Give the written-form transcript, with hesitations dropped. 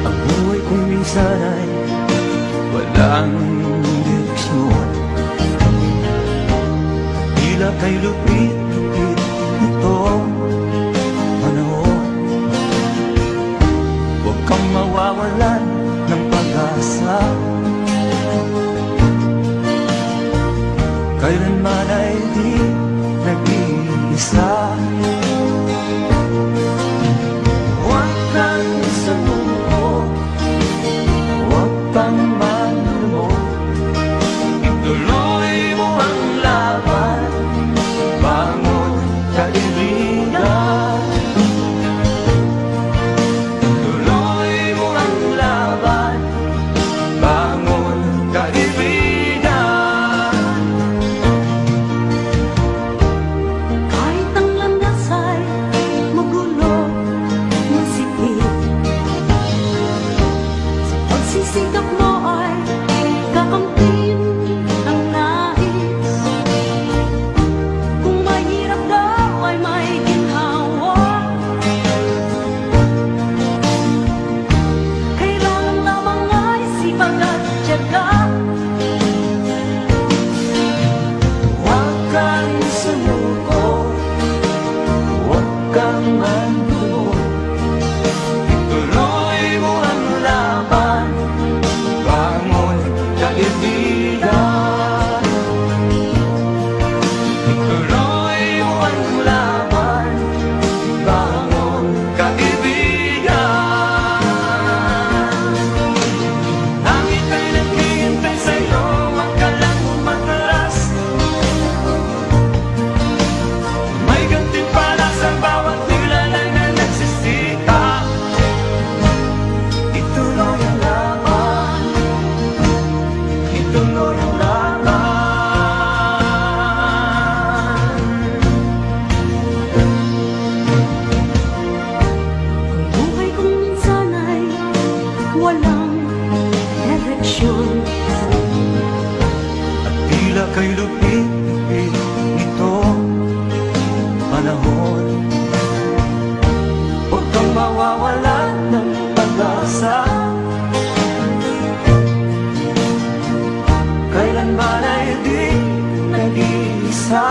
Ang buhay kong minsan ay walang direksyon, tila kay lupit-lupit nitong panahon. Huwag kang mawawalan ng pag-asa, kailanman ay di nag-iisa. Huwag kang sumuko, huwag kang manlumod, ituloy mo ang laban, bangon kaibigan. Ituloy mo ang laban, bangon kaibigan. Kahit ang landas ay magulo, masikip, sa pagsisikap mo ay kakamtin ang nais. Kung mahirap daw ay may ginhawa, kailangan lamang ay sipag at tiyaga. Huwag kang sumuko, huwag kang manlumod, ituloy mo ang laban, bangon kaibigan. Ituloy mo ang laban, bangon kaibigan. Langit ay naghihintay sa'yo, huwag ka lang umatras. May gantimpala sa bawat nilalang na nagsisikap. Ituloy ang laban, ituloy ang laban. Ang buhay kong minsan ay walang direksyon, At tila kay lupit-lupit nitong panahon. Huwag kang mawawalan ng pag-asa, kailanman ay di nag-iisa.